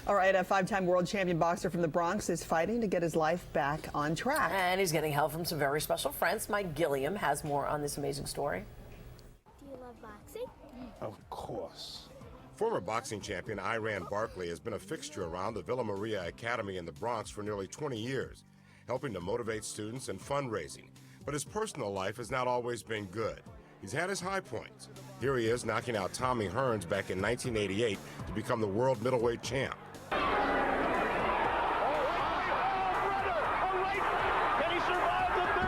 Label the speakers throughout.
Speaker 1: All right, a five-time world champion boxer from the Bronx is fighting to get his life back on track.
Speaker 2: And he's getting help from some very special friends. Mike Gilliam has more on this amazing story.
Speaker 3: Do you love boxing?
Speaker 4: Of course.
Speaker 5: Former boxing champion Iran Barkley has been a fixture around the Villa Maria Academy in the Bronx for nearly 20 years, helping to motivate students and fundraising. But his personal life has not always been good. He's had his high points. Here he is knocking out Tommy Hearns back in 1988 to become the world middleweight champ.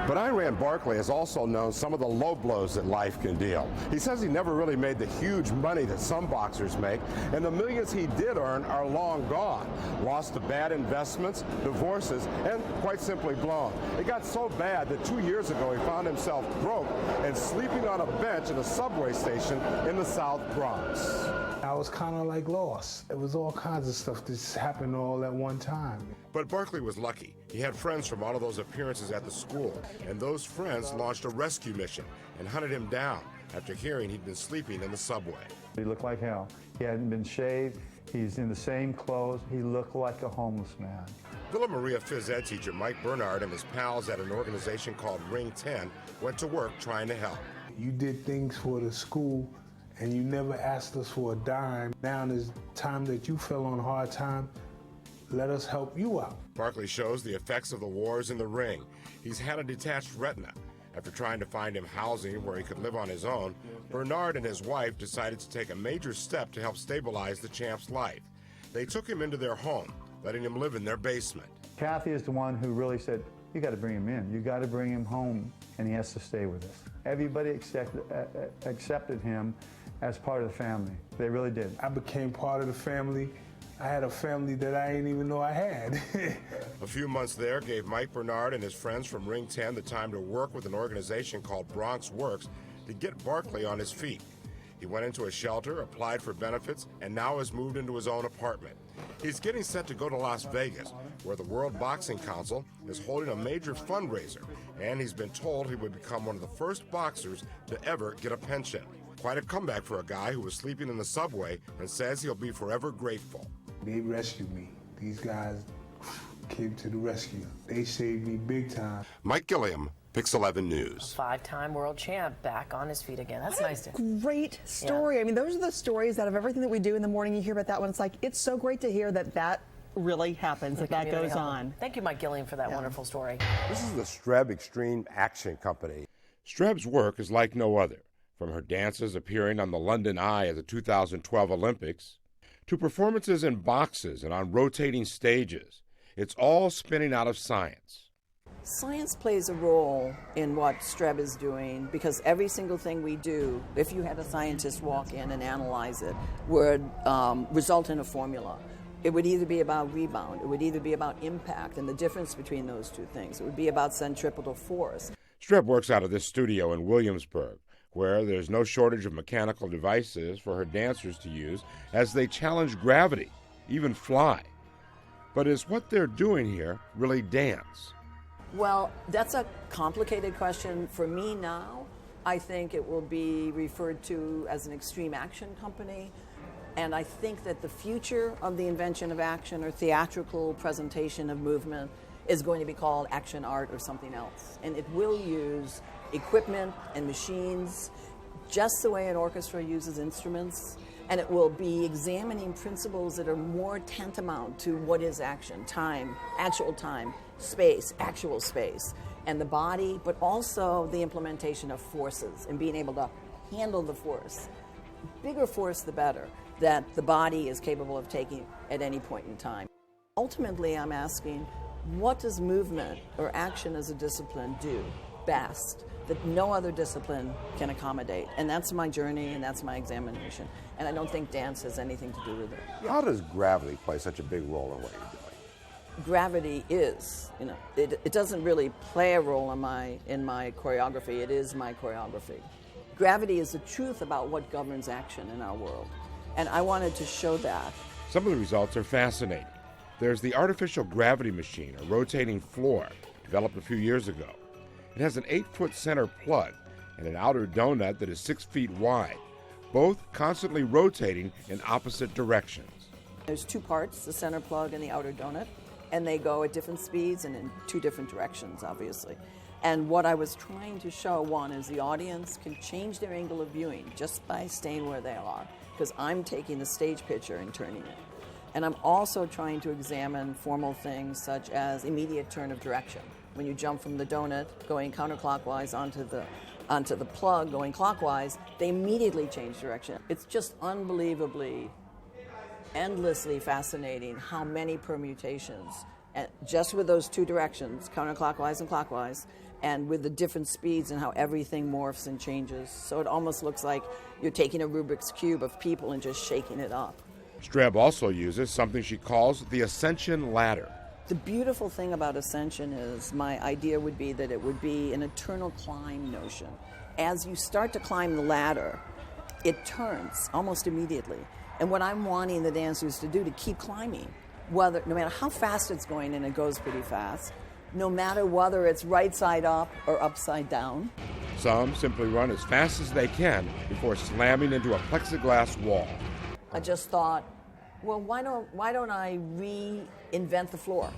Speaker 5: But Iran Barkley has also known some of the low blows that life can deal. He says he never really made the huge money that some boxers make, and the millions he did earn are long gone. Lost to bad investments, divorces, and quite simply blown. It got so bad that 2 years ago he found himself broke and sleeping on a bench at a subway station in the South Bronx.
Speaker 4: I was kind of like lost. It was all kinds of stuff that happened all at one time.
Speaker 5: But Barkley was lucky. He had friends from all of those appearances at the school, and those friends launched a rescue mission and hunted him down after hearing he'd been sleeping in the subway.
Speaker 6: He looked like hell. He hadn't been shaved. He's in the same clothes. He looked like a homeless man.
Speaker 5: Villa Maria phys ed teacher Mike Bernard and his pals at an organization called Ring 10 went to work trying to help.
Speaker 4: You did things for the school, and you never asked us for a dime. Now is time that you fell on hard time. Let us help you out.
Speaker 5: Barkley shows the effects of the wars in the ring. He's had a detached retina. After trying to find him housing where he could live on his own, Bernard and his wife decided to take a major step to help stabilize the champ's life. They took him into their home, letting him live in their basement.
Speaker 6: Kathy is the one who really said, you got to bring him in. You got to bring him home, and he has to stay with us. Everybody accepted him as part of the family. They really did.
Speaker 4: I became part of the family. I had a family that I didn't even know I had.
Speaker 5: A few months there gave Mike Bernard and his friends from Ring 10 the time to work with an organization called Bronx Works to get Barkley on his feet. He went into a shelter, applied for benefits, and now has moved into his own apartment. He's getting set to go to Las Vegas, where the World Boxing Council is holding a major fundraiser, and he's been told he would become one of the first boxers to ever get a pension. Quite a comeback for a guy who was sleeping in the subway and says he'll be forever grateful.
Speaker 4: They rescued me. These guys came to the rescue. They saved me big time.
Speaker 5: Mike Gilliam, Pix 11 News.
Speaker 2: Five-time world champ back on his feet again. That's nice to
Speaker 1: Great story. Yeah. I mean, those are the stories out of everything that we do in the morning. You hear about that one. It's like, it's so great to hear that that really happens, that goes on.
Speaker 2: Thank you, Mike Gilliam, for that wonderful story.
Speaker 5: This is the Streb Extreme Action Company. Streb's work is like no other. From her dances appearing on the London Eye at the 2012 Olympics, to performances in boxes and on rotating stages, it's all spinning out of science.
Speaker 7: Science plays a role in what Streb is doing because every single thing we do, if you had a scientist walk in and analyze it, would result in a formula. It would either be about rebound, it would either be about impact and the difference between those two things. It would be about centripetal force.
Speaker 5: Streb works out of this studio in Williamsburg, where there's no shortage of mechanical devices for her dancers to use as they challenge gravity, even fly. But is what they're doing here really dance?
Speaker 7: Well, that's a complicated question. For me now, I think it will be referred to as an extreme action company. And I think that the future of the invention of action or theatrical presentation of movement is going to be called action art or something else. And it will use equipment and machines just the way an orchestra uses instruments. And it will be examining principles that are more tantamount to what is action, time, space, actual space, and the body, but also the implementation of forces and being able to handle the force. Bigger force, the better, that the body is capable of taking at any point in time. Ultimately, I'm asking, what does movement or action as a discipline do best that no other discipline can accommodate? And that's my journey and that's my examination. And I don't think dance has anything to do with it.
Speaker 5: How does gravity play such a big role in what you're doing?
Speaker 7: Gravity is, it doesn't really play a role in my choreography. It is my choreography. Gravity is the truth about what governs action in our world. And I wanted to show that.
Speaker 5: Some of the results are fascinating. There's the artificial gravity machine, a rotating floor, developed a few years ago. It has an 8-foot center plug and an outer donut that is 6 feet wide, both constantly rotating in opposite directions.
Speaker 7: There's two parts, the center plug and the outer donut, and they go at different speeds and in two different directions, obviously. And what I was trying to show, one, is the audience can change their angle of viewing just by staying where they are, because I'm taking the stage picture and turning it. And I'm also trying to examine formal things such as immediate turn of direction. When you jump from the donut going counterclockwise onto the plug going clockwise, they immediately change direction. It's just unbelievably, endlessly fascinating how many permutations, just with those two directions, counterclockwise and clockwise, and with the different speeds and how everything morphs and changes. So it almost looks like you're taking a Rubik's Cube of people and just shaking it up.
Speaker 5: Streb also uses something she calls the ascension ladder.
Speaker 7: The beautiful thing about ascension is my idea would be that it would be an eternal climb notion. As you start to climb the ladder, it turns almost immediately. And what I'm wanting the dancers to do to keep climbing, no matter how fast it's going, and it goes pretty fast, no matter whether it's right side up or upside down.
Speaker 5: Some simply run as fast as they can before slamming into a plexiglass wall.
Speaker 7: I just thought, well, why don't I reinvent the floor?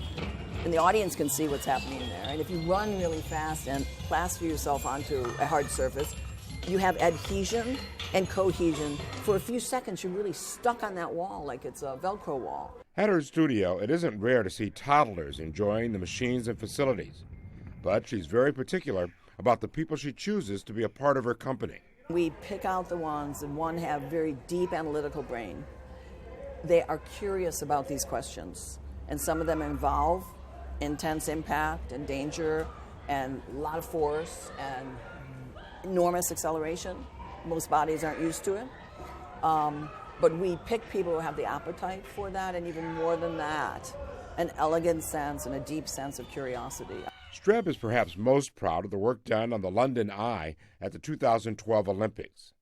Speaker 7: And the audience can see what's happening there. And if you run really fast and plaster yourself onto a hard surface, you have adhesion and cohesion. For a few seconds, you're really stuck on that wall like it's a Velcro wall.
Speaker 5: At her studio, it isn't rare to see toddlers enjoying the machines and facilities. But she's very particular about the people she chooses to be a part of her company.
Speaker 7: We pick out the ones that, one, have very deep analytical brain. They are curious about these questions, and some of them involve intense impact and danger and a lot of force and enormous acceleration. Most bodies aren't used to it. But we pick people who have the appetite for that, and even more than that, an elegant sense and a deep sense of curiosity.
Speaker 5: Streb is perhaps most proud of the work done on the London Eye at the 2012 Olympics.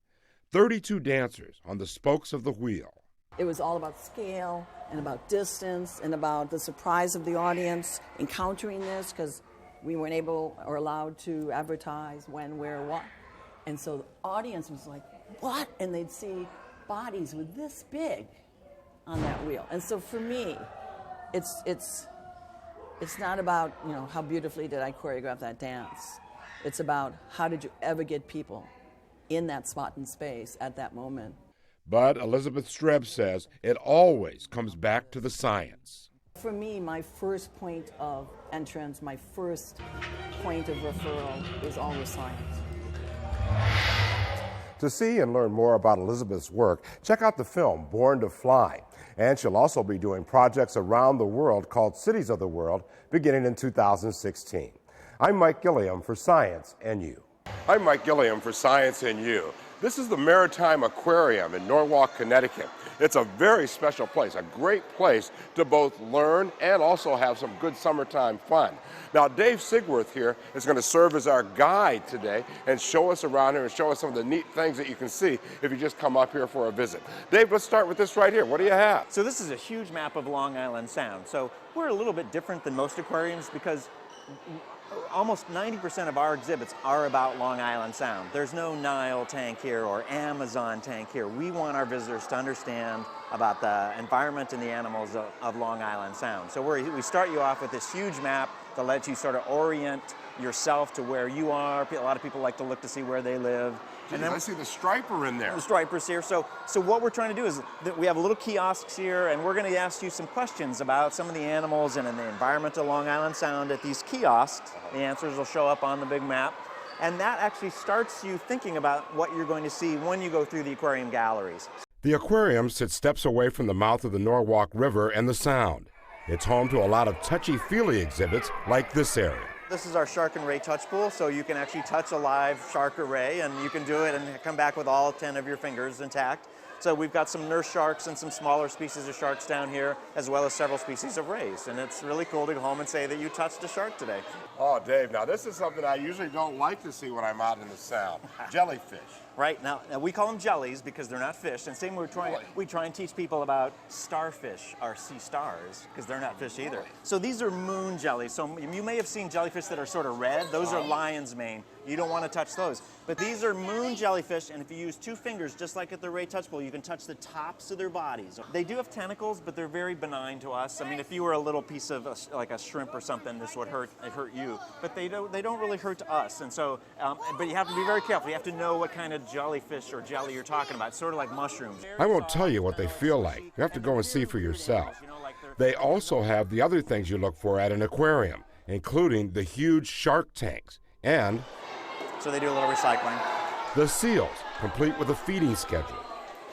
Speaker 5: 32 dancers on the spokes of the wheel.
Speaker 7: It was all about scale and about distance and about the surprise of the audience encountering this, because we weren't able or allowed to advertise when, where, what. And so the audience was like, what? And they'd see bodies with this big on that wheel. And so for me, it's not about, how beautifully did I choreograph that dance. It's about how did you ever get people in that spot in space at that moment.
Speaker 5: But Elizabeth Streb says it always comes back to the science.
Speaker 7: For me, my first point of entrance, my first point of referral is always science.
Speaker 5: To see and learn more about Elizabeth's work, check out the film Born to Fly. And she'll also be doing projects around the world called Cities of the World beginning in 2016. I'm Mike Gilliam for Science and You. I'm Mike Gilliam for Science and You. This is the Maritime Aquarium in Norwalk, Connecticut. It's a very special place, a great place to both learn and also have some good summertime fun. Now, Dave Sigworth here is going to serve as our guide today and show us around here and show us some of the neat things that you can see if you just come up here for a visit. Dave, let's start with this right here. What do you have?
Speaker 8: So this is a huge map of Long Island Sound. So we're a little bit different than most aquariums because almost 90% of our exhibits are about Long Island Sound. There's no Nile tank here or Amazon tank here. We want our visitors to understand about the environment and the animals of Long Island Sound. So we start you off with this huge map that lets you sort of orient yourself to where you are. A lot of people like to look to see where they live.
Speaker 5: Jeez, and then I see the striper in there.
Speaker 8: The striper's here. So what we're trying to do is that we have little kiosks here, and we're going to ask you some questions about some of the animals and in the environment of Long Island Sound at these kiosks. The answers will show up on the big map. And that actually starts you thinking about what you're going to see when you go through the aquarium galleries.
Speaker 5: The aquarium sits steps away from the mouth of the Norwalk River and the Sound. It's home to a lot of touchy-feely exhibits like this area.
Speaker 8: This is our shark and ray touch pool, so you can actually touch a live shark or ray, and you can do it and come back with all 10 of your fingers intact. So we've got some nurse sharks and some smaller species of sharks down here, as well as several species of rays. And it's really cool to go home and say that you touched a shark today.
Speaker 5: Oh, Dave, now this is something I usually don't like to see when I'm out in the Sound. Jellyfish.
Speaker 8: Right now we call them jellies because they're not fish. And same, we try and teach people about starfish, or sea stars, because they're not fish either. So these are moon jellies. So you may have seen jellyfish that are sort of red. Those are lion's mane. You don't want to touch those. But these are moon jellyfish, and if you use 2 fingers, just like at the Ray Touch Bowl, you can touch the tops of their bodies. They do have tentacles, but they're very benign to us. I mean, if you were a little piece of like a shrimp or something, this would hurt you. But they don't really hurt to us. And so, but you have to be very careful. You have to know what kind of jellyfish or jelly you're talking about. It's sort of like mushrooms.
Speaker 5: I won't tell you what they feel like. You have to go and see for yourself. They also have the other things you look for at an aquarium, including the huge shark tanks and
Speaker 8: So they do a little recycling.
Speaker 5: the seals, complete with a feeding schedule.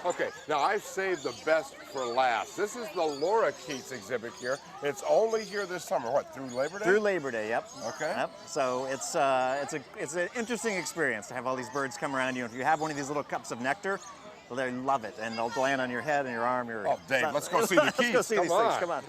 Speaker 9: Okay, now I've saved the best for last. This is the Laura Keats exhibit here. It's only here this summer. What, through Labor Day?
Speaker 8: Through Labor Day, yep.
Speaker 9: Okay.
Speaker 8: Yep. So it's an interesting experience to have all these birds come around you. If you have one of these little cups of nectar, well, they love it, and they'll land on your head and your arm.
Speaker 9: Oh, Dave, let's go see the
Speaker 8: Let's go
Speaker 9: Keats.
Speaker 8: see
Speaker 9: Come
Speaker 8: these
Speaker 9: on.
Speaker 8: things. Come on.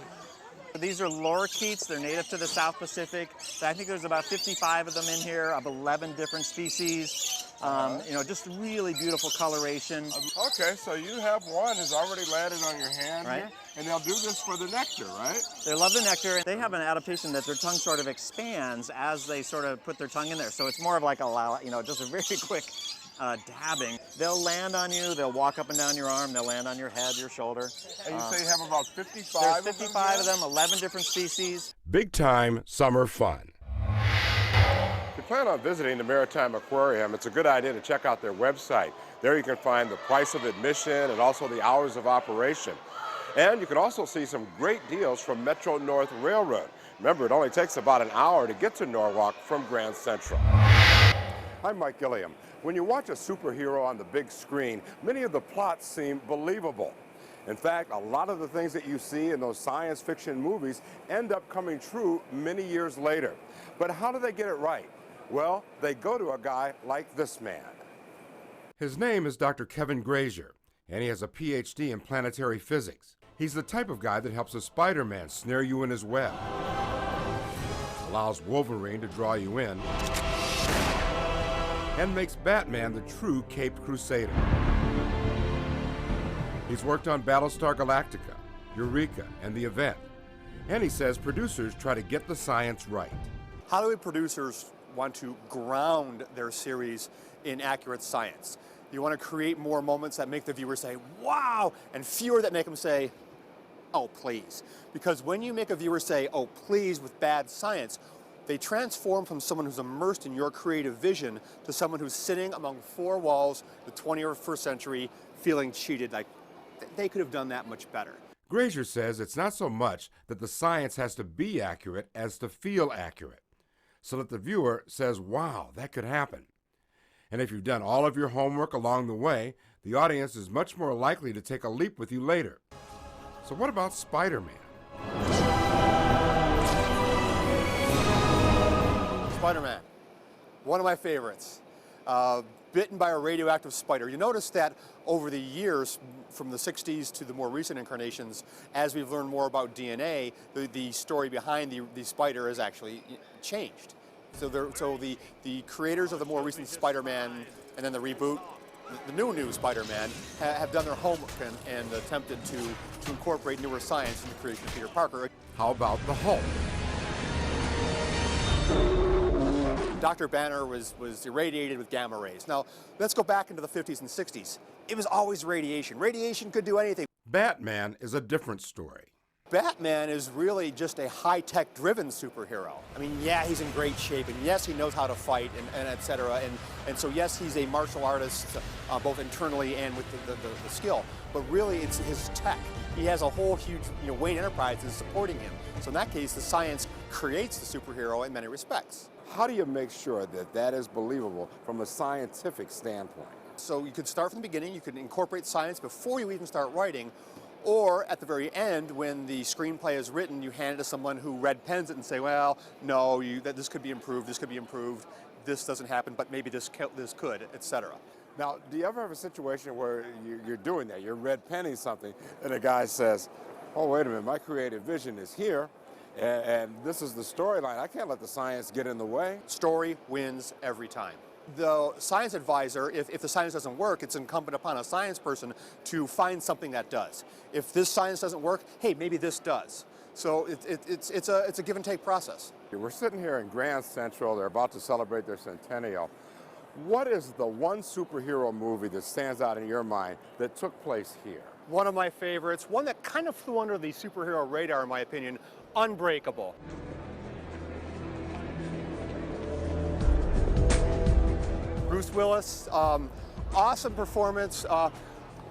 Speaker 8: These are lorikeets. They're native to the South Pacific. I think there's about 55 of them in here, of 11 different species. You know, just really beautiful coloration.
Speaker 9: Okay, so you have one who's already landed on your hand
Speaker 8: Right.
Speaker 9: here, and they'll do this for the nectar, right?
Speaker 8: They love the nectar. They have an adaptation that their tongue sort of expands as they sort of put their tongue in there. So it's more of like just a very quick dabbing. They'll land on you. They'll walk up and down your arm. They'll land on your head, your shoulder.
Speaker 9: And you say you have about 55
Speaker 8: There's
Speaker 9: of them?
Speaker 8: 55 of them, 11 different species.
Speaker 5: Big time summer fun.
Speaker 9: If you plan on visiting the Maritime Aquarium, it's a good idea to check out their website. There you can find the price of admission and also the hours of operation. And you can also see some great deals from Metro North Railroad. Remember, it only takes about an hour to get to Norwalk from Grand Central. I'm Mike Gilliam. When you watch a superhero on the big screen, many of the plots seem believable. In fact, a lot of the things that you see in those science fiction movies end up coming true many years later. But how do they get it right? Well, they go to a guy like this man.
Speaker 5: His name is Dr. Kevin Grazier, and he has a PhD in planetary physics. He's the type of guy that helps a Spider-Man snare you in his web, allows Wolverine to draw you in, and makes Batman the true Caped Crusader. He's worked on Battlestar Galactica, Eureka, and The Event. And he says producers try to get the science right.
Speaker 10: How do producers want to ground their series in accurate science? You want to create more moments that make the viewer say, wow, and fewer that make them say, oh, please. Because when you make a viewer say, oh, please, with bad science, they transform from someone who's immersed in your creative vision to someone who's sitting among 4 walls, the 21st century, feeling cheated, like they could have done that much better.
Speaker 5: Grazier says it's not so much that the science has to be accurate as to feel accurate, so that the viewer says, wow, that could happen. And if you've done all of your homework along the way, the audience is much more likely to take a leap with you later. So what about Spider-Man?
Speaker 10: Spider-Man, one of my favorites. Bitten by a radioactive spider. You notice that over the years, from the 60s to the more recent incarnations, as we've learned more about DNA, the story behind the spider has actually changed. So the creators of the more recent Spider-Man and then the reboot, the new Spider-Man, have done their homework and attempted to incorporate newer science in the creation of Peter Parker.
Speaker 5: How about the Hulk?
Speaker 10: Dr. Banner was irradiated with gamma rays. Now, let's go back into the 50s and 60s. It was always radiation. Radiation could do anything.
Speaker 5: Batman is a different story.
Speaker 10: Batman is really just a high-tech driven superhero. I mean, yeah, he's in great shape, and yes, he knows how to fight, and et cetera, and so yes, he's a martial artist, both internally and with the skill, but really it's his tech. He has a whole huge, Wayne Enterprises supporting him. So in that case, the science creates the superhero in many respects.
Speaker 9: How do you make sure that that is believable from a scientific standpoint?
Speaker 10: So you could start from the beginning, you could incorporate science before you even start writing, or at the very end, when the screenplay is written, you hand it to someone who red pens it and say, well, no, this could be improved, this doesn't happen, but maybe this could, etc.
Speaker 9: Now, do you ever have a situation where you're doing that, you're red penning something, and a guy says, oh, wait a minute, my creative vision is here, and this is the storyline. I can't let the science get in the way.
Speaker 10: Story wins every time. the science advisor, if the science doesn't work, it's incumbent upon a science person to find something that does. If this science doesn't work, hey, maybe this does. So it's a give and take process.
Speaker 9: We're sitting here in Grand Central. They're about to celebrate their centennial. What is the one superhero movie that stands out in your mind that took place here?
Speaker 10: One of my favorites, one that kind of flew under the superhero radar in my opinion, Unbreakable. Bruce Willis, awesome performance.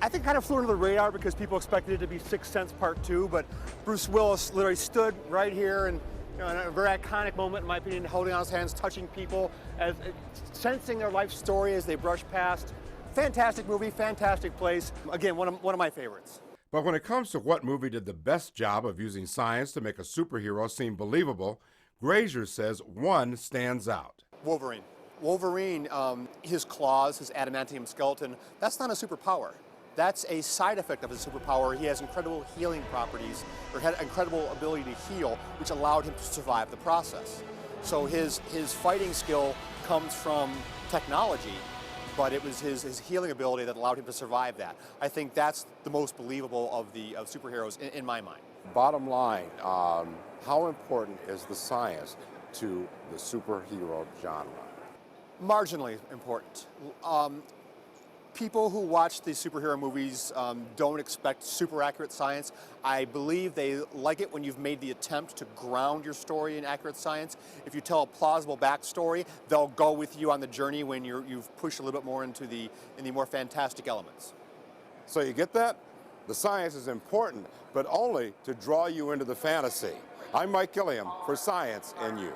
Speaker 10: I think kind of flew under the radar because people expected it to be Sixth Sense Part 2, but Bruce Willis literally stood right here and in a very iconic moment, in my opinion, holding on his hands, touching people, sensing their life story as they brush past. Fantastic movie, fantastic place. Again, one of my favorites.
Speaker 5: But when it comes to what movie did the best job of using science to make a superhero seem believable, Grazier says one stands out.
Speaker 10: Wolverine. Wolverine, his claws, his adamantium skeleton, that's not a superpower. That's a side effect of his superpower. He has incredible healing properties, or had incredible ability to heal, which allowed him to survive the process. So his fighting skill comes from technology, but it was his healing ability that allowed him to survive that. I think that's the most believable of superheroes in my mind.
Speaker 9: Bottom line, how important is the science to the superhero genre?
Speaker 10: Marginally important. People who watch the superhero movies don't expect super accurate science. I believe they like it when you've made the attempt to ground your story in accurate science. If you tell a plausible backstory, they'll go with you on the journey when you've pushed a little bit more into the more fantastic elements.
Speaker 9: So you get that? The science is important, but only to draw you into the fantasy. I'm Mike Gilliam for Science and You.